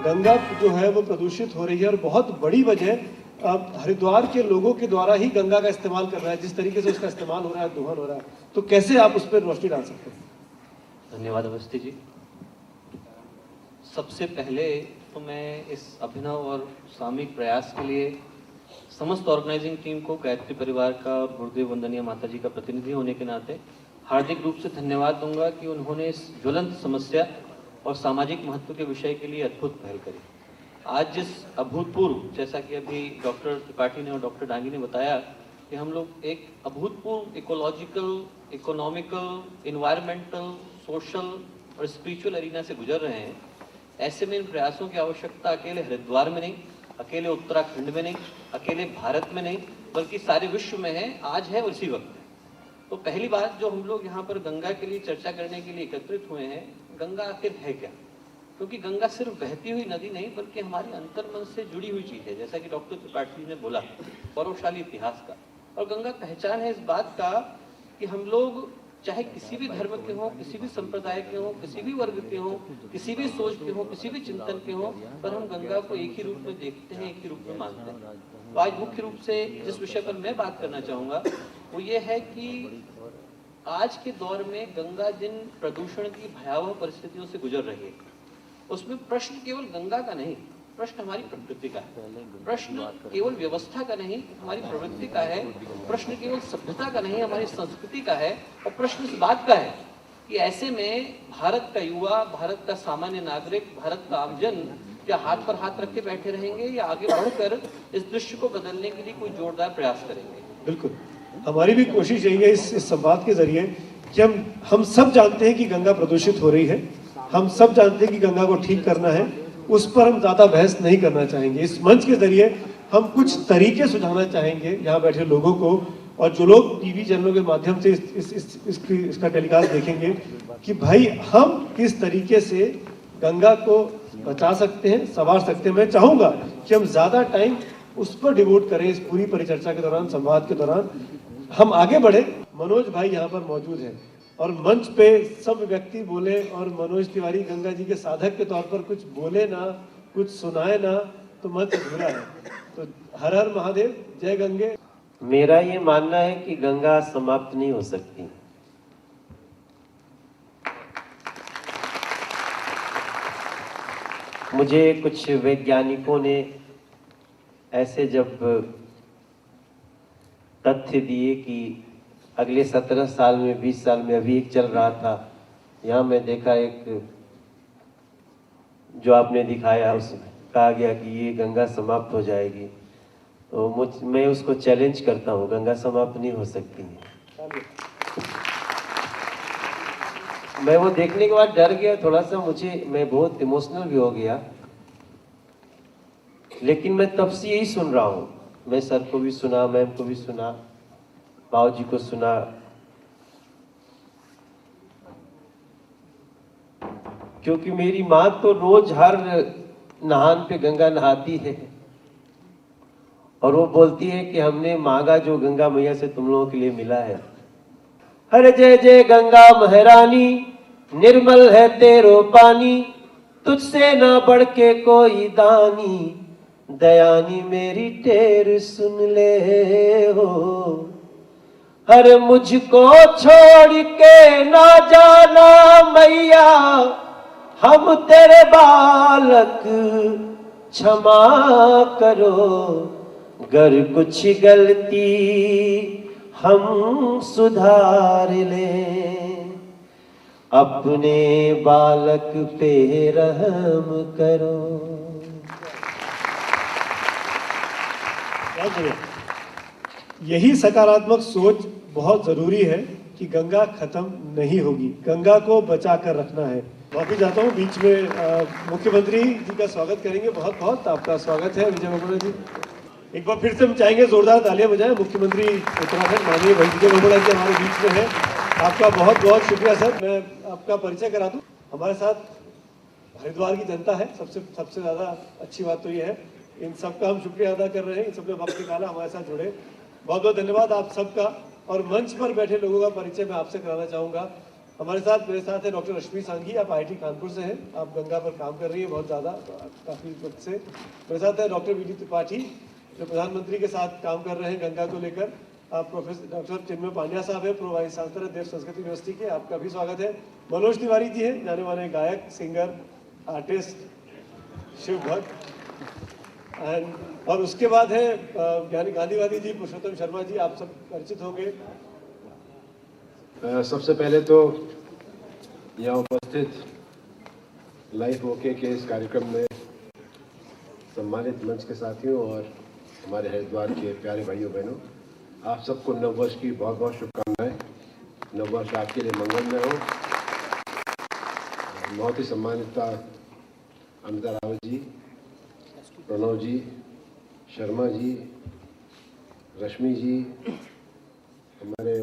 गंगा जो है वो प्रदूषित हो रही है और बहुत बड़ी वजह हरिद्वार के लोगों के द्वारा ही गंगा का इस्तेमाल कर रहा है। जिस तरीके से उसका इस्तेमाल हो रहा है, दोहन हो रहा है, तो कैसे आप उस पर रोशनी डाल सकते हैं? धन्यवाद अवस्थी जी। सबसे पहले तो मैं इस अभिनव और सामूहिक प्रयास के लिए समस्त ऑर्गेनाइजिंग टीम को, गायत्री परिवार का, गुरुदेव वंदनीय माता जी का प्रतिनिधि होने के नाते हार्दिक रूप से धन्यवाद दूंगा कि उन्होंने इस ज्वलंत समस्या और सामाजिक महत्व के विषय के लिए अद्भुत पहल करी। आज जिस अभूतपूर्व, जैसा कि अभी डॉक्टर त्रिपाठी ने और डॉक्टर डांगी ने बताया कि हम लोग एक अभूतपूर्व इकोलॉजिकल, इकोनॉमिकल, इन्वायरमेंटल, सोशल और स्पिरिचुअल एरिना से गुजर रहे हैं, ऐसे में इन प्रयासों की आवश्यकता अकेले हरिद्वार में नहीं, अकेले उत्तराखंड में नहीं, अकेले भारत में नहीं, बल्कि सारे विश्व में है, आज है और इसी वक्त है। तो पहली बात जो हम लोग यहाँ पर गंगा के लिए चर्चा करने के लिए एकत्रित हुए हैं, गंगा आखिर है क्या? क्योंकि गंगा सिर्फ बहती हुई नदी नहीं, बल्कि हमारी अंतर्मन से जुड़ी हुई चीज है, जैसा कि डॉक्टर त्रिपाठी ने बोला, गौरवशाली इतिहास का। और गंगा पहचान है इस बात का कि हम लोग चाहे किसी भी धर्म के हों, किसी भी संप्रदाय के हों, किसी भी वर्ग के हों, किसी भी सोच के हों, किसी भी चिंतन के हों, पर हम गंगा को एक ही रूप में देखते हैं, एक ही रूप में मानते हैं। तो आज मुख्य रूप से जिस विषय पर मैं बात करना चाहूंगा वो ये है कि आज के दौर में गंगा जिन प्रदूषण की भयावह परिस्थितियों से गुजर रही है, उसमें प्रश्न केवल गंगा का नहीं, प्रश्न हमारी प्रकृति का है। प्रश्न केवल व्यवस्था का नहीं, हमारी प्रवृत्ति का है। प्रश्न केवल सभ्यता का नहीं, हमारी संस्कृति का है। और प्रश्न इस बात का है कि ऐसे में भारत का युवा, भारत का सामान्य नागरिक, भारत का आमजन क्या हाथ पर हाथ रख के बैठे रहेंगे या आगे बढ़कर इस दृश्य को बदलने के लिए कोई जोरदार प्रयास करेंगे? बिल्कुल, हमारी भी कोशिश यही है इस संवाद के जरिए कि हम सब जानते हैं कि गंगा प्रदूषित हो रही है, हम सब जानते हैं कि गंगा को ठीक करना है, उस पर हम ज्यादा बहस नहीं करना चाहेंगे। इस मंच के जरिए हम कुछ तरीके सुझाना चाहेंगे यहाँ बैठे लोगों को, और जो लोग टीवी चैनलों के माध्यम से इसका टेलीकास्ट देखेंगे कि भाई हम किस तरीके से गंगा को बचा सकते हैं, संवार सकते हैं। मैं चाहूंगा कि हम ज्यादा टाइम उस पर डिवोट करें इस पूरी परिचर्चा के दौरान, संवाद के दौरान। हम आगे बढ़े। मनोज भाई यहाँ पर मौजूद हैं और मंच पे सब व्यक्ति बोले, और मनोज तिवारी गंगा जी के साधक के तौर पर कुछ बोले ना, कुछ सुनाए ना, तो मंच अधूरा है। तो हर हर महादेव, जय गंगे। मेरा ये मानना है कि गंगा समाप्त नहीं हो सकती। मुझे कुछ वैज्ञानिकों ने ऐसे जब तथ्य दिए कि अगले 17 साल में, 20 साल में, अभी एक चल रहा था यहाँ, मैं देखा एक जो आपने दिखाया, उसमें कहा गया कि ये गंगा समाप्त हो जाएगी। तो मैं उसको चैलेंज करता हूँ, गंगा समाप्त नहीं हो सकती है। मैं वो देखने के बाद डर गया थोड़ा सा, मैं बहुत इमोशनल भी हो गया। लेकिन मैं तब से यही सुन रहा हूँ, मैं सर को भी सुना, मैम को भी सुना, बाबू जी को सुना। क्योंकि मेरी माँ तो रोज हर नहान पे गंगा नहाती है और वो बोलती है कि हमने मांगा जो गंगा मैया से तुम लोगों के लिए मिला है। हर जय जय गंगा महारानी, निर्मल है तेरो पानी, तुझसे ना बढ़ के कोई दानी, दयानी मेरी टेर सुन ले हो। हर मुझको छोड़ के ना जाना मैया, हम तेरे बालक क्षमा करो, गर कुछ गलती हम सुधार लें, अपने बालक पे रहम करो। यही सकारात्मक सोच बहुत जरूरी है कि गंगा खत्म नहीं होगी, गंगा को बचा कर रखना है। माफी चाहता हूँ, बीच में मुख्यमंत्री जी का स्वागत करेंगे। बहुत बहुत आपका स्वागत है विजय बबोड़ा जी। एक बार फिर से हम चाहेंगे जोरदार तालियां बजाएं। मुख्यमंत्री उत्तराखंड माननीय विजय बबोड़ा जी हमारे बीच में है। आपका बहुत बहुत शुक्रिया सर। मैं आपका परिचय करा दूं। हमारे साथ हरिद्वार की जनता है। सबसे ज्यादा अच्छी बात तो ये है, इन सबका हम शुक्रिया अदा कर रहे हैं। इन सबने वक्त निकाला, हमारे साथ जुड़े। बहुत बहुत धन्यवाद आप सबका। और मंच पर बैठे लोगों का परिचय मैं आपसे कराना चाहूँगा। हमारे साथ मेरे साथ है डॉक्टर रश्मि सांघी, आप आईआईटी कानपुर से हैं, आप गंगा पर काम कर रही हैं बहुत ज़्यादा, काफ़ी वक्त से। मेरे साथ है डॉक्टर वीडी त्रिपाठी, जो प्रधानमंत्री के साथ काम कर रहे हैं गंगा को लेकर। आप प्रोफेसर डॉक्टर चिन्मय पांड्या साहब है, प्रो वाइस चांसलर देव संस्कृत यूनिवर्सिटी के, आपका भी स्वागत है। मनोज तिवारी जी हैं, जाने माने गायक, सिंगर, आर्टिस्ट, शिव भक्त। और उसके बाद है ज्ञानी गांधीवादी जी, पुरुषोत्तम शर्मा जी, आप सब परिचित होंगे। सबसे पहले तो यहाँ उपस्थित लाइफ ओके के इस कार्यक्रम में सम्मानित मंच के साथियों और हमारे हरिद्वार के प्यारे भाइयों बहनों, आप सबको नववर्ष की बहुत बहुत शुभकामनाएं। नववर्ष आपके लिए मंगलमय हो। बहुत ही सम्मानित अमिता रावत जी, प्रणव जी, शर्मा जी, रश्मि जी, हमारे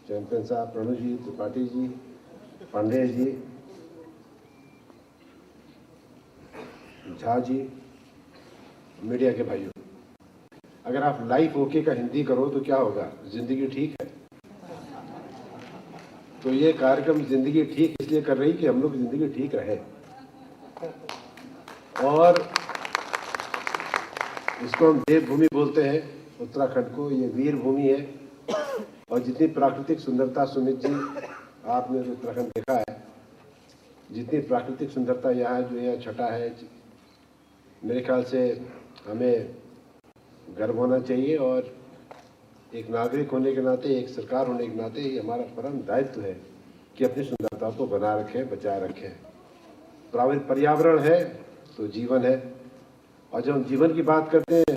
चैंपियन साहब प्रणव जी, त्रिपाठी जी, पांडे जी, झा जी, मीडिया के भाइयों, अगर आप लाइफ ओके का हिंदी करो तो क्या होगा? जिंदगी ठीक है। तो ये कार्यक्रम जिंदगी ठीक इसलिए कर रही कि हम लोग जिंदगी ठीक रहे, और इसको हम देवभूमि बोलते हैं उत्तराखंड को। ये वीर भूमि है, और जितनी प्राकृतिक सुंदरता, सुमित जी आपने जो उत्तराखंड देखा है, जितनी प्राकृतिक सुंदरता यहाँ जो यहाँ छटा है, मेरे ख्याल से हमें गर्व होना चाहिए। और एक नागरिक होने के नाते, एक सरकार होने के नाते, ये हमारा परम दायित्व है कि अपनी सुंदरता को बनाए रखें, बचाए रखें। पर्यावरण है तो जीवन है, और जब हम जीवन की बात करते हैं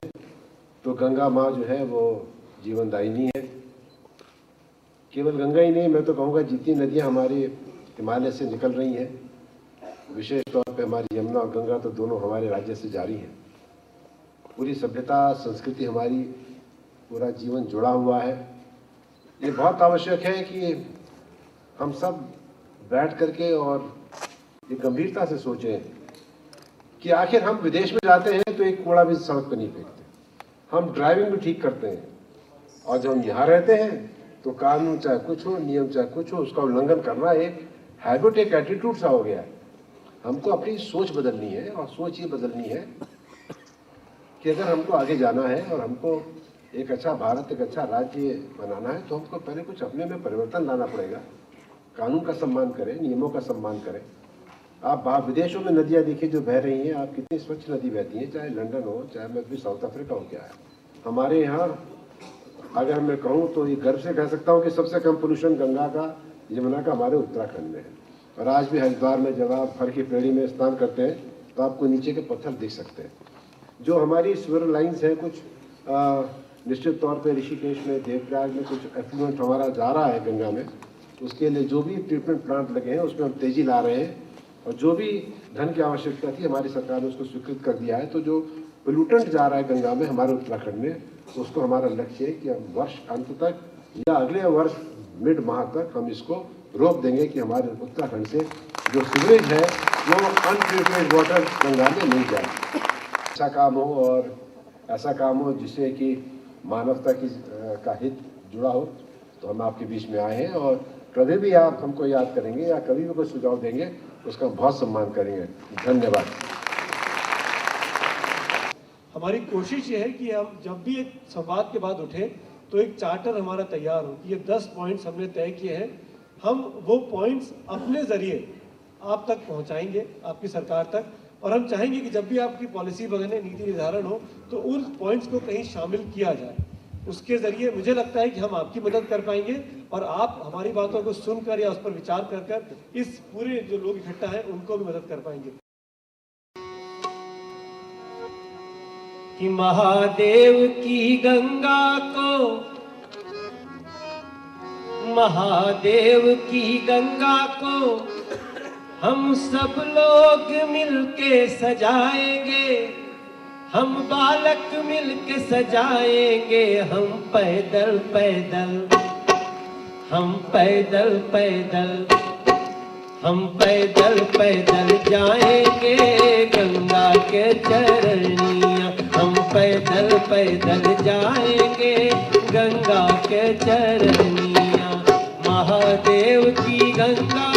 तो गंगा माँ जो है वो जीवनदायिनी है। केवल गंगा ही नहीं, मैं तो कहूँगा जितनी नदियाँ हमारी हिमालय से निकल रही हैं, विशेष तौर पे हमारी यमुना और गंगा तो दोनों हमारे राज्य से जारी हैं। पूरी सभ्यता, संस्कृति, हमारी पूरा जीवन जुड़ा हुआ है। ये बहुत आवश्यक है कि हम सब बैठ करके और ये गंभीरता से सोचें कि आखिर हम विदेश में जाते हैं तो एक कूड़ा भी सड़क पर नहीं फेंकते, हम ड्राइविंग भी ठीक करते हैं, और जब हम यहाँ रहते हैं तो कानून चाहे कुछ हो, नियम चाहे कुछ हो, उसका उल्लंघन करना एक हैबिट, एक एटीट्यूड सा हो गया है। हमको अपनी सोच बदलनी है, और सोच ये बदलनी है कि अगर हमको आगे जाना है और हमको एक अच्छा भारत, एक अच्छा राज्य बनाना है, तो हमको पहले कुछ अपने में परिवर्तन लाना पड़ेगा। कानून का सम्मान करें, नियमों का सम्मान करें। आप विदेशों में नदियाँ देखिए जो बह रही हैं, आप कितनी स्वच्छ नदी बहती हैं, चाहे लंदन हो, चाहे मैं भी साउथ अफ्रीका हो गया है। हमारे यहाँ अगर मैं कहूँ तो ये गर्व से कह सकता हूँ कि सबसे कम पोल्यूशन गंगा का, यमुना का हमारे उत्तराखंड में है। और आज भी हरिद्वार में जब आप फर की पेड़ी में स्नान करते हैं तो आपको नीचे के पत्थर दिख सकते हैं। जो हमारी स्वर लाइन्स हैं, कुछ निश्चित तौर पे ऋषिकेश में, देवप्रयाग में कुछ एफ्लुएंट हमारा जा रहा है गंगा में, उसके लिए जो भी ट्रीटमेंट प्लांट लगे हैं उसमें हम तेजी ला रहे हैं। और जो भी धन की आवश्यकता थी, हमारी सरकार ने उसको स्वीकृत कर दिया है। तो जो पोल्यूटेंट जा रहा है गंगा में हमारे उत्तराखंड में, उसको हमारा लक्ष्य है कि हम वर्ष अंत तक या अगले वर्ष मिड माह तक हम इसको रोक देंगे कि हमारे उत्तराखंड से जो सीवरेज है वो अनट्रीटेड वाटर गंगा में नहीं जाए। अच्छा काम हो, और ऐसा काम हो जिससे कि मानवता की का हित जुड़ा हो, तो हम आपके बीच में आए हैं। और कभी भी आप हमको याद करेंगे या कभी भी कोई सुझाव देंगे, उसका बहुत सम्मान करेंगे। धन्यवाद। हमारी कोशिश ये है कि हम जब भी एक संवाद के बाद उठे तो एक चार्टर हमारा तैयार हो। ये 10 पॉइंट्स हमने तय किए हैं, हम वो पॉइंट्स अपने जरिए आप तक पहुंचाएंगे, आपकी सरकार तक। और हम चाहेंगे कि जब भी आपकी पॉलिसी बने, नीति निर्धारण हो, तो उन पॉइंट्स को कहीं शामिल किया जाए। उसके जरिए मुझे लगता है कि हम आपकी मदद कर पाएंगे, और आप हमारी बातों को सुनकर या उस पर विचार कर इस पूरे जो लोग इकट्ठा हैं उनको भी मदद कर पाएंगे। कि महादेव की गंगा को, महादेव की गंगा को हम सब लोग मिलके सजाएंगे, हम बालक मिलके सजाएंगे। हम पैदल पैदल, हम पैदल पैदल, हम पैदल पैदल जाएंगे गंगा के चरनिया। हम पैदल पैदल जाएंगे गंगा के चरनिया। महादेव की गंगा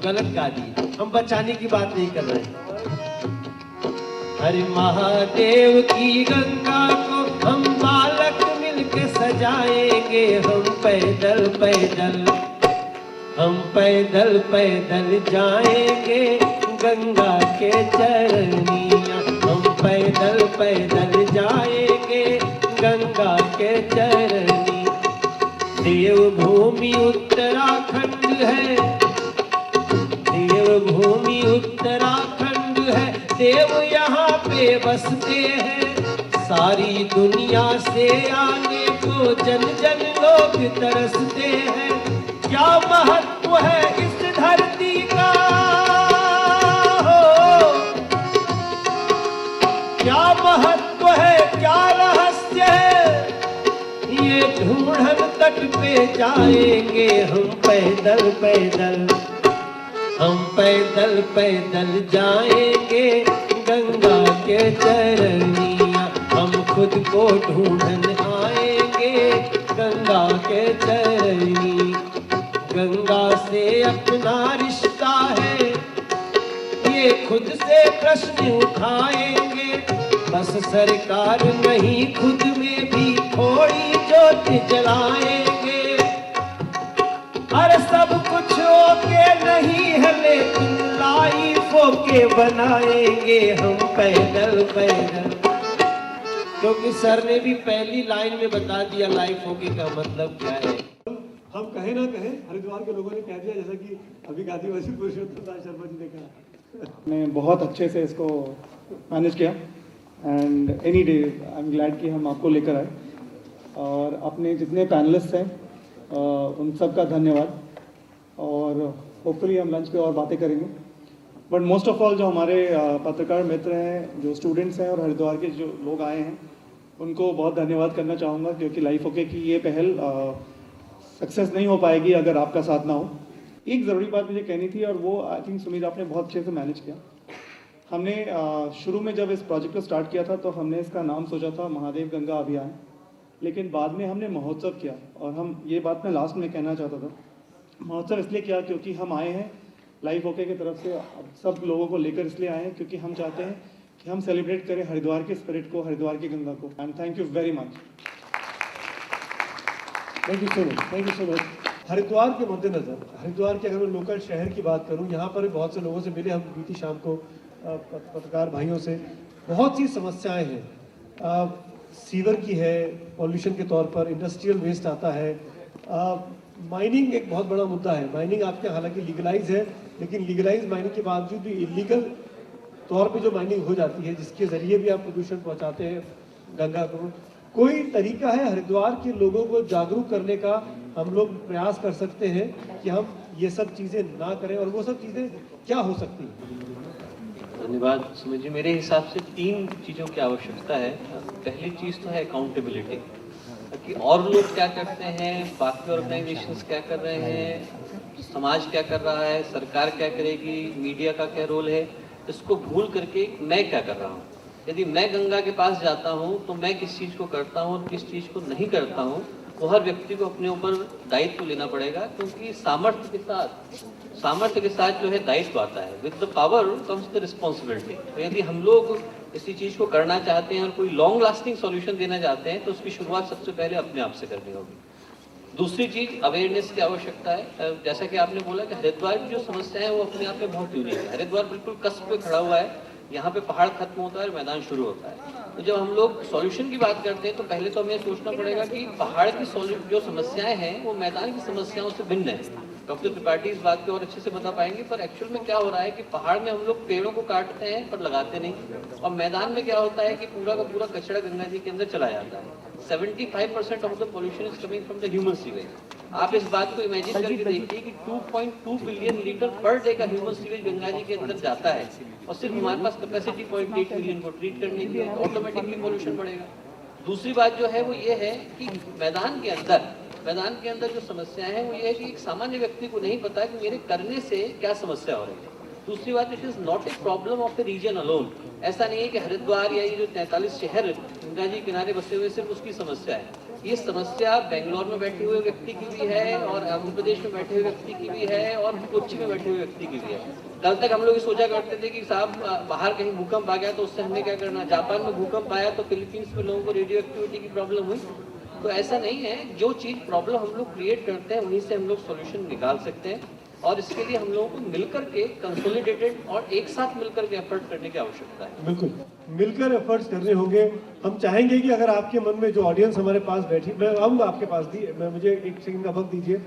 गलत गा दिए। हम बचाने की बात नहीं कर रहे हैं। हरे महादेव की गंगा को हम बालक मिलके सजाएंगे, हम पैदल पैदल जाएंगे गंगा के चरनिया, हम पैदल पैदल जाएंगे गंगा के चरनी। देवभूमि उत्तराखंड है, देवभूमि उत्तराखंड है, देव यहाँ पे बसते हैं। सारी दुनिया से आने को जन जन लोग तरसते हैं। क्या महत्व है इस धरती का हो, क्या महत्व है, क्या रहस्य है, ये ढूंढन तट पे जाएंगे हम पैदल पैदल, हम पैदल पैदल जाएंगे गंगा के चरनिया। हम खुद को ढूंढन आएंगे गंगा के चरनी। गंगा से अपना रिश्ता है, ये खुद से प्रश्न उठाएंगे। बस सरकार नहीं, खुद में भी थोड़ी ज्योत जलाएंगे। अरे सब कुछ ओके नहीं है, लेकिन लाइफ ओके बनाएंगे हम पैदल पैदल। क्योंकि सर ने भी पहली लाइन में बता दिया लाइफ ओके का मतलब क्या है। हम कहे ना कहे, हरिद्वार के लोगों ने कह दिया, जैसा कि अभी आदिवासी पुरुषोत्तम दास शर्मा जी ने कहा। ने बहुत अच्छे से इसको मैनेज किया and any day I am glad कि हम आपको लेकर आए। और अपने जितने पैनलिस्ट हैं उन सब का धन्यवाद। और होपफुली हम लंच पे और बातें करेंगे। बट मोस्ट ऑफ ऑल जो हमारे पत्रकार मित्र हैं, जो स्टूडेंट्स हैं और हरिद्वार के जो लोग आए हैं, उनको बहुत धन्यवाद करना चाहूँगा, क्योंकि लाइफ ओके की ये पहल सक्सेस नहीं हो पाएगी अगर आपका साथ ना हो। एक ज़रूरी बात मुझे कहनी थी, और वो आई थिंक सुमित आपने बहुत अच्छे से मैनेज किया। हमने शुरू में जब इस प्रोजेक्ट को स्टार्ट किया था तो हमने इसका नाम सोचा था महादेव गंगा अभियान, लेकिन बाद में हमने महोत्सव किया। और हम ये बात मैं लास्ट में कहना चाहता था, महोत्सव इसलिए किया क्योंकि हम आए हैं लाइफ ओके की तरफ से, सब लोगों को लेकर इसलिए आए हैं क्योंकि हम चाहते हैं कि हम सेलिब्रेट करें हरिद्वार के स्पिरिट को, हरिद्वार की गंगा को। And thank you very much. Thank you so much, thank you so much. Haridwar के मद्देनजर, हरिद्वार के अगर मैं लोकल शहर की बात करूं, यहाँ पर बहुत से लोगों से मिले हम बीती शाम को, पत्रकार भाइयों से। बहुत सी समस्याएं हैं, सीवर की है, पॉल्यूशन के तौर पर इंडस्ट्रियल वेस्ट आता है, माइनिंग एक बहुत बड़ा मुद्दा है। माइनिंग आपके हालांकि लीगलाइज है, लेकिन लीगलाइज माइनिंग के बावजूद भी इलीगल तौर पे जो माइनिंग हो जाती है, जिसके ज़रिए भी आप प्रदूषण पहुंचाते हैं गंगा को। कोई तरीका है हरिद्वार के लोगों को जागरूक करने का? हम लोग प्रयास कर सकते हैं कि हम ये सब चीज़ें ना करें, और वो सब चीज़ें क्या हो सकती हैं? धन्यवाद सुमित जी। मेरे हिसाब से 3 चीज़ों की आवश्यकता है। पहली चीज़ तो है अकाउंटेबिलिटी, कि और लोग क्या करते हैं, बाकी ऑर्गेनाइजेशंस क्या कर रहे हैं, समाज क्या कर रहा है, सरकार क्या करेगी, मीडिया का क्या रोल है, इसको भूल करके मैं क्या कर रहा हूँ। यदि मैं गंगा के पास जाता हूँ तो मैं किस चीज़ को करता हूँ और किस चीज़ को नहीं करता हूँ, वो हर व्यक्ति को अपने ऊपर दायित्व लेना पड़ेगा। क्योंकि सामर्थ्य के साथ जो है दायित्व आता है। With the power comes the responsibility. तो यदि हम लोग किसी चीज़ को करना चाहते हैं और कोई लॉन्ग लास्टिंग सॉल्यूशन देना चाहते हैं, तो उसकी शुरुआत सबसे पहले अपने आप से करनी होगी। दूसरी चीज़ अवेयरनेस की आवश्यकता है। जैसा कि आपने बोला कि हरिद्वार की जो समस्या है वो अपने आप में बहुत यूनिक है। हरिद्वार बिल्कुल कस्ब पे खड़ा हुआ है, यहाँ पे पहाड़ खत्म होता है और मैदान शुरू होता है। तो जब हम लोग सॉल्यूशन की बात करते हैं तो पहले तो हमें सोचना पड़ेगा कि पहाड़ की जो समस्याएं हैं वो मैदान की समस्याओं से भिन्न है। डॉक्टर त्रिपाठी इस बात को और अच्छे से बता पाएंगे, पर एक्चुअल में क्या हो रहा है कि पहाड़ में हम लोग पेड़ों को काटते हैं पर लगाते नहीं, और मैदान में क्या होता है कि पूरा का पूरा कचरा गंगा जी के अंदर चला जाता है। 75% of the pollution is coming from the human sewage. आप इस बात को इमेजिन करके देखिए कि 2.2 बिलियन लीटर पर डे का ह्यूमन सीवेज गंगा जी के अंदर जाता है, और सिर्फ हमारे पास कैपेसिटी 0.8 मिलियन को ट्रीट करने की है, ऑटोमेटिकली पोल्यूशन बढ़ेगा। दूसरी बात जो है वो ये है कि मैदान के अंदर जो समस्या है वो ये है कि एक सामान्य व्यक्ति को नहीं पता कि मेरे करने से क्या समस्या हो रही है। दूसरी बात, it is not a problem of the region alone. ऐसा नहीं है कि हरिद्वार या ये जो 43 शहर गंगा जी किनारे बसे हुए सिर्फ उसकी समस्या है। ये समस्या बेंगलोर में बैठे हुए व्यक्ति की भी है, और आंध्र प्रदेश में बैठे हुए व्यक्ति की भी है, और कोच्चि में बैठे हुए व्यक्ति की भी है। कल तक हम लोग ये सोचा करते थे कि साहब बाहर कहीं भूकंप आ गया तो उससे हमने क्या करना। जापान में भूकंप आया तो फिलीपींस में लोगों को रेडियो एक्टिविटी की प्रॉब्लम हुई। तो ऐसा नहीं है, जो चीज प्रॉब्लम हम लोग क्रिएट करते हैं उन्हीं से हम लोग सॉल्यूशन निकाल सकते हैं, और इसके लिए हम लोगों को मिलकर के कंसोलिडेटेड और एक साथ मिलकर के एफर्ट करने की आवश्यकता है। बिल्कुल मिलकर एफर्ट्स करने होंगे। हम चाहेंगे कि अगर आपके मन में जो ऑडियंस हमारे पास बैठी, मैं आऊँगा आपके पास, दी मैं मुझे एक सेकंड का वक्त दीजिए।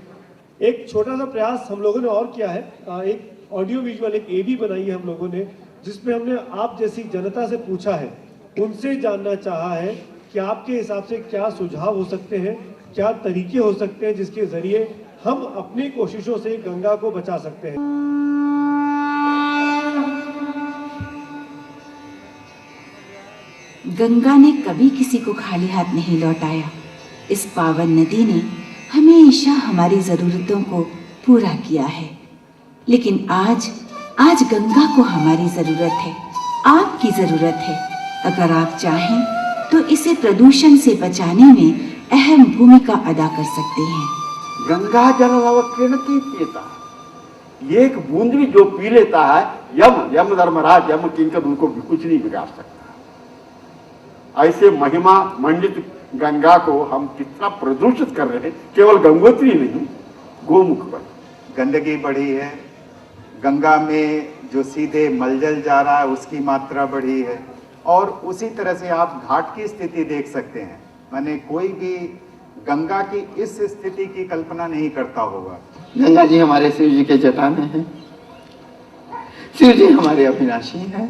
एक छोटा सा प्रयास हम लोगों ने और किया है, एक ऑडियो विजुअल एक एबी बनाई है हम लोगों ने, जिसमें हमने आप जैसी जनता से पूछा है, उनसे जानना चाहा है कि आपके हिसाब से क्या सुझाव हो सकते हैं, क्या तरीके हो सकते हैं जिसके जरिए हम अपनी कोशिशों से गंगा को बचा सकते हैं। गंगा ने कभी किसी को खाली हाथ नहीं लौटाया। इस पावन नदी ने हमेशा हमारी जरूरतों को पूरा किया है। लेकिन आज गंगा को हमारी जरूरत है, आपकी जरूरत है। अगर आप चाहें तो इसे प्रदूषण से बचाने में अहम भूमिका अदा कर सकते हैं। गंगा जल अवकृणति पीता, एक बूंद भी जो पी लेता है, यम धर्मराज यम किंकर उनको कुछ नहीं बिगाड़ सकता। ऐसे महिमा मंडित गंगा को हम कितना प्रदूषित कर रहे हैं, केवल गंगोत्री नहीं, गोमुख पर गंदगी बढ़ी है। गंगा में जो सीधे मलजल जा रहा है उसकी मात्रा बढ़ी है, और उसी तरह से आप घाट की स्थिति देख सकते हैं। माने कोई भी गंगा की इस स्थिति की कल्पना नहीं करता होगा। गंगा जी हमारे शिव जी के जटा में है, शिव जी हमारे अविनाशी हैं,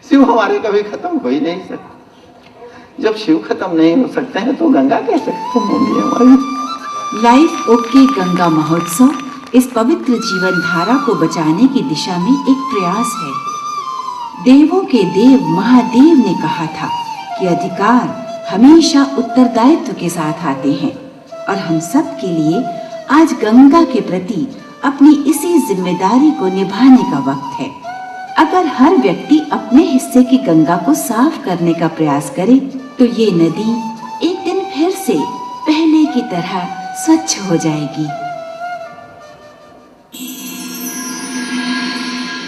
शिव हमारे कभी खत्म हो ही नहीं सकते। जब शिव खत्म नहीं हो सकते हैं तो गंगा कैसे खत्म होगी हमारी। लाइफ ओके गंगा महोत्सव इस पवित्र जीवन धारा को बचाने की दिशा में एक प्रयास है। देवों के देव महादेव ने कहा था कि अधिकार हमेशा उत्तरदायित्व के साथ आते हैं, और हम सब के लिए आज गंगा के प्रति अपनी इसी जिम्मेदारी को निभाने का वक्त है। अगर हर व्यक्ति अपने हिस्से की गंगा को साफ करने का प्रयास करे तो ये नदी एक दिन फिर से पहले की तरह स्वच्छ हो जाएगी।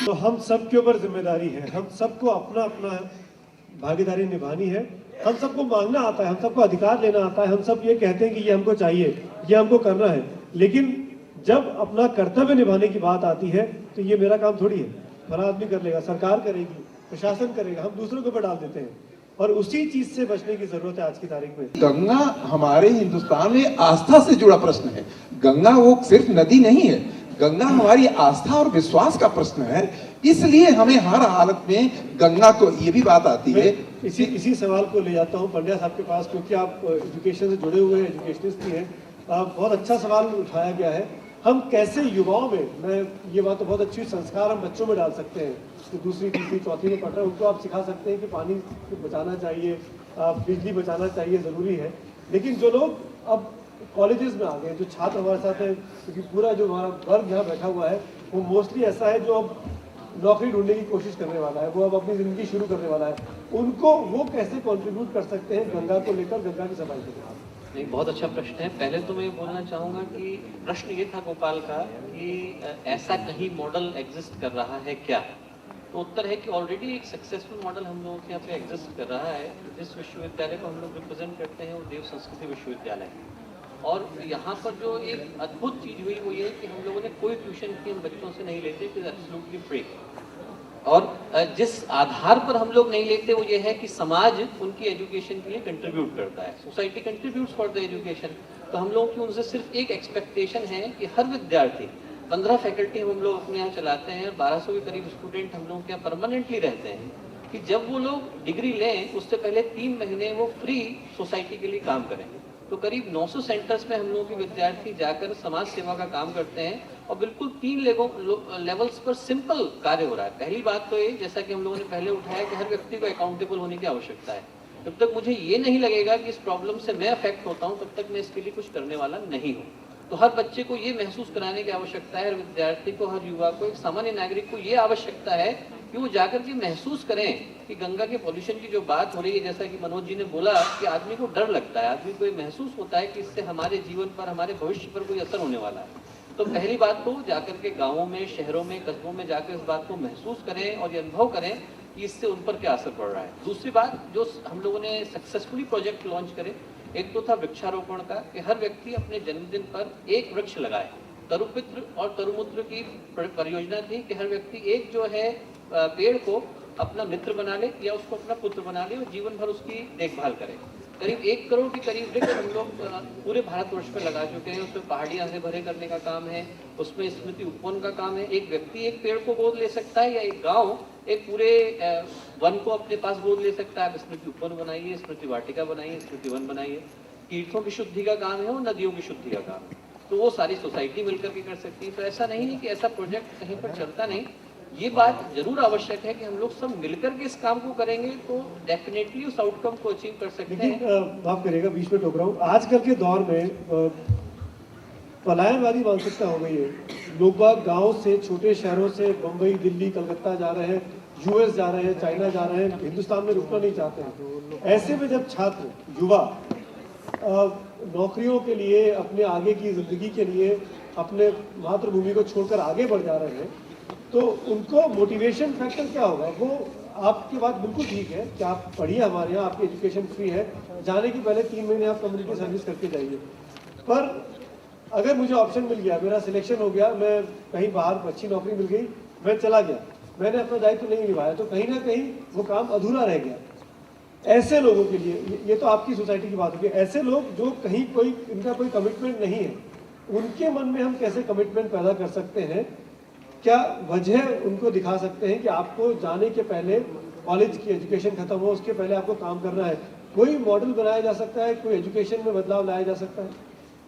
तो हम सब के ऊपर जिम्मेदारी है, हम सबको अपना अपना भागीदारी निभानी है। हम सबको मांगना आता है, हम सबको अधिकार लेना आता है, हम सब ये कहते हैं कि ये हमको चाहिए, ये हमको करना है। लेकिन जब अपना कर्तव्य निभाने की बात आती है तो ये मेरा काम थोड़ी है, बड़ा आदमी कर लेगा, सरकार करेगी, प्रशासन करेगा, हम दूसरों के ऊपर डाल देते हैं। और उसी चीज से बचने की जरूरत है आज की तारीख में। गंगा हमारे हिंदुस्तान में आस्था से जुड़ा प्रश्न है। गंगा वो सिर्फ नदी नहीं है, गंगा हमारी आस्था और विश्वास का प्रश्न है। इसलिए हमें हर हालत में गंगा को, ये भी बात आती है, इसी सवाल को ले जाता हूँ पंड्या साहब के पास, क्योंकि आप एजुकेशन से जुड़े हुए एजुकेशनिस्ट भी हैं। बहुत अच्छा सवाल उठाया गया है, हम कैसे युवाओं में, मैं ये बात तो बहुत अच्छी, संस्कार हम बच्चों में डाल सकते हैं तो दूसरी तीसरी चौथी में पढ़ रहे हैं, उनको आप सिखा सकते हैं कि पानी बचाना चाहिए, बिजली बचाना चाहिए, ज़रूरी है। लेकिन जो लोग अब कॉलेजेस में आ गए, जो छात्र हमारे साथ हैं, क्योंकि पूरा जो हमारा वर्ग यहाँ बैठा हुआ है वो मोस्टली ऐसा है जो अब नौकरी ढूंढने की कोशिश करने वाला है, वो अब अपनी ज़िंदगी शुरू करने वाला है। उनको वो कैसे कंट्रीब्यूट कर सकते हैं गंगा को लेकर, गंगा की सफाई के लिए? नहीं, बहुत अच्छा प्रश्न है। पहले तो मैं बोलना चाहूँगा कि प्रश्न ये था गोपाल का कि ऐसा कहीं मॉडल एग्जिस्ट कर रहा है क्या? तो उत्तर है कि ऑलरेडी एक सक्सेसफुल मॉडल हम लोगों के यहाँ पे एग्जिस्ट कर रहा है। जिस विश्वविद्यालय को हम लोग रिप्रेजेंट करते हैं वो देव संस्कृति विश्वविद्यालय है, और यहाँ पर जो एक अद्भुत चीज़ हुई वो ये कि हम लोगों ने कोई ट्यूशन फी हम बच्चों से नहीं लेते, इट इज एब्सोल्युटली फ्री। और जिस आधार पर हम लोग नहीं लेते वो ये है कि समाज उनकी एजुकेशन के लिए कंट्रीब्यूट करता है, society contributes for the education. तो हम लोगों की उनसे सिर्फ एक एक्सपेक्टेशन है कि हर विद्यार्थी, 15 फैकल्टी हम लोग अपने यहाँ चलाते हैं, 1200 के करीब स्टूडेंट हम लोग के यहाँ परमानेंटली रहते हैं, कि जब वो लोग डिग्री लें उससे पहले 3 महीने वो फ्री सोसाइटी के लिए काम करें। तो करीब 900 सेंटर्स में हम लोगों के विद्यार्थी जाकर समाज सेवा का काम करते हैं, और बिल्कुल 3 लेवल्स पर सिंपल कार्य हो रहा है। पहली बात तो ये, जैसा कि हम लोगों ने पहले उठाया, कि हर व्यक्ति को अकाउंटेबल होने की आवश्यकता है। जब तक मुझे ये नहीं लगेगा कि इस प्रॉब्लम से मैं अफेक्ट होता हूँ, तब तक मैं इसके लिए कुछ करने वाला नहीं हूँ। तो हर बच्चे को ये महसूस कराने की आवश्यकता है, हर विद्यार्थी को, हर युवा को, एक सामान्य नागरिक को ये आवश्यकता है कि वो जाकर के महसूस करें कि गंगा के पॉल्यूशन की जो बात हो रही है, जैसा कि मनोज जी ने बोला कि आदमी को डर लगता है, आदमी को ये महसूस होता है कि इससे हमारे जीवन पर, हमारे भविष्य पर कोई असर होने वाला है। तो पहली बात तो जाकर के गाँवों में, शहरों में, कस्बों में जाकर इस बात को महसूस करें और ये अनुभव करें कि इससे उन पर क्या असर पड़ रहा है। दूसरी बात, जो हम लोगों ने सक्सेसफुली प्रोजेक्ट लॉन्च करे, एक तो था वृक्षारोपण का, कि हर व्यक्ति अपने जन्मदिन पर एक वृक्ष लगाए। तरुपित्र और तरुमुत्र की परियोजना थी कि हर व्यक्ति एक जो है पेड़ को अपना मित्र बना ले या उसको अपना पुत्र बना ले और जीवन भर उसकी देखभाल करे। करीब 1 करोड़ के करीब वृक्ष हम लोग पूरे भारतवर्ष में लगा चुके हैं। उसमें पहाड़ियां हरे भरे करने का काम है, उसमें स्मृति उपवन का काम है। एक व्यक्ति एक पेड़ को गोद ले सकता है या एक गांव एक पूरे वन को अपने पास गोद ले सकता है। स्मृति उपवन बनाइए, स्मृति वाटिका बनाइए, स्मृति वन बनाइए। तीर्थों की शुद्धि का काम है और नदियों की शुद्धि का काम है, तो वो सारी सोसाइटी मिलकर के कर सकती है। तो ऐसा नहीं है कि ऐसा प्रोजेक्ट कहीं पर चलता नहीं। ये बात जरूर आवश्यक है कि हम लोग सब मिलकर के इस काम को करेंगे तो डेफिनेटली उस आउटकम को अचीव कर सकते हैं। लेकिन माफ करिएगा, बीच में टोक रहा हूँ। आजकल के दौर में पलायनवादी मानसिकता हो गई है। लोग बाग गाँव से, छोटे शहरों से बम्बई, दिल्ली, कलकत्ता जा रहे हैं, यूएस जा रहे हैं, चाइना जा रहे हैं, हिंदुस्तान में रुकना नहीं चाहते हैं। ऐसे में जब छात्र, युवा नौकरियों के लिए, अपने आगे की जिंदगी के लिए अपने मातृभूमि को छोड़कर आगे बढ़ जा रहे हैं, तो उनको मोटिवेशन फैक्टर क्या होगा? वो आपकी बात बिल्कुल ठीक है कि आप पढ़िए, हमारे यहाँ आपकी एजुकेशन फ्री है, जाने के पहले 3 महीने आप कम्युनिटी सर्विस करके जाइए। पर अगर मुझे ऑप्शन मिल गया, मेरा सिलेक्शन हो गया, मैं कहीं बाहर अच्छी नौकरी मिल गई, मैं चला गया, मैंने अपना दायित्व नहीं निभाया, तो कहीं ना कहीं वो काम अधूरा रह गया। ऐसे लोगों के लिए, ये तो आपकी सोसाइटी की बात होगी, ऐसे लोग जो कहीं कोई, इनका कोई कमिटमेंट नहीं है, उनके मन में हम कैसे कमिटमेंट पैदा कर सकते हैं? क्या वजह उनको दिखा सकते हैं कि आपको जाने के पहले, कॉलेज की एजुकेशन खत्म हो उसके पहले आपको काम करना है? कोई मॉडल बनाया जा सकता है, कोई एजुकेशन में बदलाव लाया जा सकता है?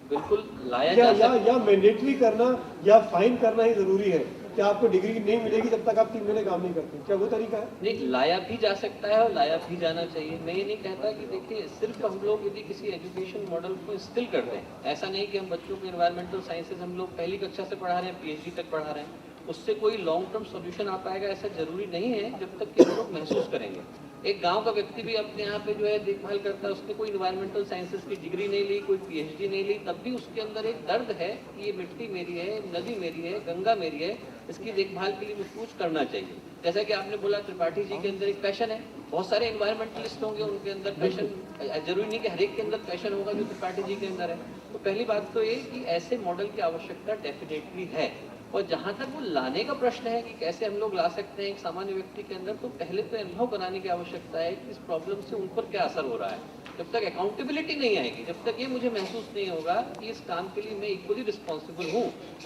बिल्कुल लाया क्या जा सकता है। या मैंडेटरी करना या फाइन करना ही जरूरी है कि आपको डिग्री नहीं मिलेगी जब तक आप 3 महीने काम नहीं करते? क्या वो तरीका है? नहीं, लाया भी जा सकता है और लाया भी जाना चाहिए। मैं ये नहीं कहता कि देखिए सिर्फ हम लोग यदि किसी एजुकेशन मॉडल को इंस्टिल करते हैं, ऐसा नहीं कि हम बच्चों को एनवायरमेंटल साइंसेज हम लोग पहली कक्षा से पढ़ा रहे हैं, पीएचडी तक पढ़ा रहे हैं, उससे कोई लॉन्ग टर्म सॉल्यूशन आ पाएगा ऐसा जरूरी नहीं है, जब तक कि हम लोग महसूस करेंगे। एक गांव का व्यक्ति भी अपने यहाँ पे जो है देखभाल करता है, उसने कोई इन्वायरमेंटल साइंसेज की डिग्री नहीं ली, कोई पीएचडी नहीं ली, तब भी उसके अंदर एक दर्द है कि ये मिट्टी मेरी है, नदी मेरी है, गंगा मेरी है, इसकी देखभाल के लिए मुझे कुछ करना चाहिए। जैसा कि आपने बोला, त्रिपाठी जी के अंदर एक पैशन है, बहुत सारे इन्वायरमेंटलिस्ट होंगे उनके अंदर पैशन, जरूरी नहीं कि हर एक के अंदर पैशन होगा जो त्रिपाठी जी के अंदर है। तो पहली बात तो ये कि ऐसे मॉडल की आवश्यकता डेफिनेटली है। और जहाँ तक वो लाने का प्रश्न है कि कैसे हम लोग ला सकते हैं एक सामान्य व्यक्ति के अंदर, तो पहले तो अनुभव बनाने की आवश्यकता है कि इस प्रॉब्लम से उन पर क्या असर हो रहा है। जब तक अकाउंटेबिलिटी नहीं आएगी, जब तक ये मुझे महसूस नहीं होगा कि इस काम के लिए मैं इक्वली रिस्पॉन्सिबल हूँ,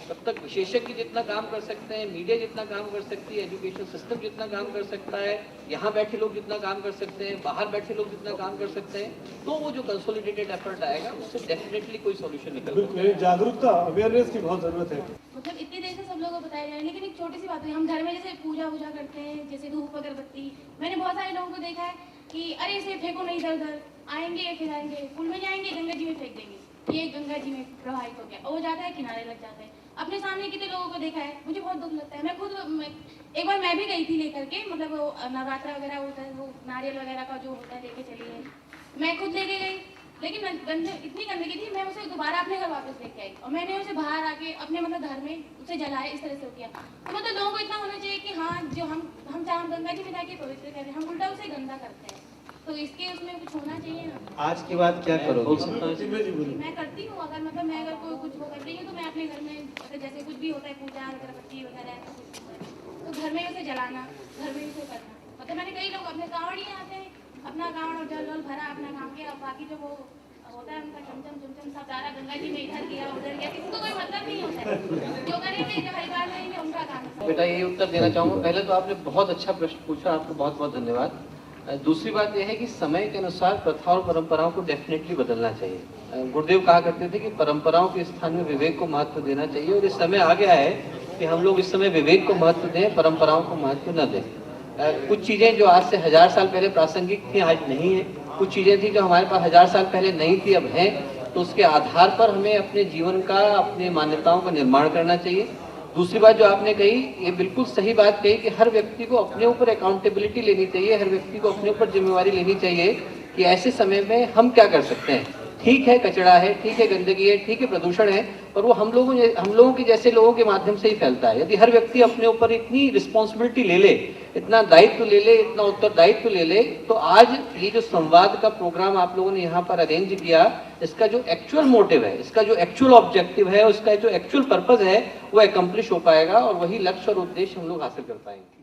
तब तक विशेषज्ञ जितना काम कर सकते हैं, मीडिया जितना काम कर सकती है, एजुकेशन सिस्टम जितना काम कर सकता है, यहाँ बैठे लोग जितना काम कर सकते हैं, बाहर बैठे लोग जितना काम कर सकते हैं, तो वो जो कंसोलिडेटेड एफर्ट आएगा उससे डेफिनेटली कोई सॉल्यूशन निकल। जागरूकता, अवेयरनेस की बहुत जरूरत है। मतलब इतनी देर से सब लोगों को बताया जा रहा है, लेकिन एक छोटी सी बात है, हम घर में जैसे पूजा वूजा करते हैं, जैसे धूप अगरबत्ती, मैंने बहुत सारे लोगों को देखा है कि अरे इसे फेंको नहीं इधर उधर, आएंगे फिर आएंगे, पुल में जाएंगे, गंगा जी में फेंक देंगे, ये गंगा जी में प्रवाहित हो गया, और वो जाता है किनारे लग जाता है। अपने सामने कितने लोगों को देखा है, मुझे बहुत दुख लगता है। मैं खुद एक बार मैं भी गई थी लेकर के, मतलब वो नवरात्रा वगैरह होता है, वो नारियल वगैरह का जो होता है लेके चली है, मैं खुद लेके गई, लेकिन इतनी गंदगी थी, मैं उसे दोबारा अपने घर वापस लेके आई और मैंने उसे बाहर आके अपने मतलब घर में उसे जलाया, इस तरह से किया। तो मतलब लोगों को इतना होना चाहिए कि हाँ, जो हम चाहे हम गंगा जी में जाके पवित्र करें, हम उल्टा उसे गंदा करते हैं, तो इसके उसमें कुछ होना चाहिए ना। आज के बाद क्या करोगे? मैं करती हूँ, अगर मतलब मैं अगर कोई कुछ वो कर रही हूँ तो मैं अपने घर में जैसे कुछ भी होता है, पूजा अगरबत्ती वगैरह तो घर में उसे जलाना, घर में उसे करना। मतलब मैंने कई लोग अपने कांवड़िए आते हैं, अपना कांवड़ और जल वल भरा अपना काम किया, बाकी जो वो होता है उनका चमचम सब सारा गंगा जी में इधर किया उधर किया, किसी को कोई मतलब नहीं होता है, जो करेंगे जो हरिद्वार में उनका काम है। बेटा ये उत्तर देना चाहूँगा। पहले तो आपने बहुत अच्छा प्रश्न पूछा, आपको बहुत बहुत धन्यवाद। दूसरी बात यह है कि समय के अनुसार प्रथा और परंपराओं को डेफिनेटली बदलना चाहिए। गुरुदेव कहा करते थे कि परंपराओं के स्थान में विवेक को महत्व देना चाहिए, और इस समय आ गया है कि हम लोग इस समय विवेक को महत्व दें, परंपराओं को महत्व न दें। कुछ चीज़ें जो आज से 1000 साल पहले प्रासंगिक थी आज नहीं है, कुछ चीज़ें थी जो हमारे पास 1000 साल पहले नहीं थी अब हैं। तो उसके आधार पर हमें अपने जीवन का, अपने मान्यताओं का निर्माण करना चाहिए। दूसरी बात जो आपने कही, ये बिल्कुल सही बात कही कि हर व्यक्ति को अपने ऊपर अकाउंटेबिलिटी लेनी चाहिए, हर व्यक्ति को अपने ऊपर जिम्मेवारी लेनी चाहिए कि ऐसे समय में हम क्या कर सकते हैं। ठीक है कचरा है, ठीक है गंदगी है, ठीक है प्रदूषण है, पर वो हम लोगों के जैसे लोगों के माध्यम से ही फैलता है। यदि हर व्यक्ति अपने ऊपर इतनी रिस्पॉन्सिबिलिटी ले ले, इतना दायित्व ले ले, इतना उत्तरदायित्व ले ले, तो आज ये जो संवाद का प्रोग्राम आप लोगों ने यहाँ पर अरेंज किया, इसका जो एक्चुअल मोटिव है, इसका जो एक्चुअल ऑब्जेक्टिव है, उसका जो एक्चुअल पर्पज है, वो एकम्प्लिश हो पाएगा और वही लक्ष्य और उद्देश्य हम लोग हासिल कर पाएंगे।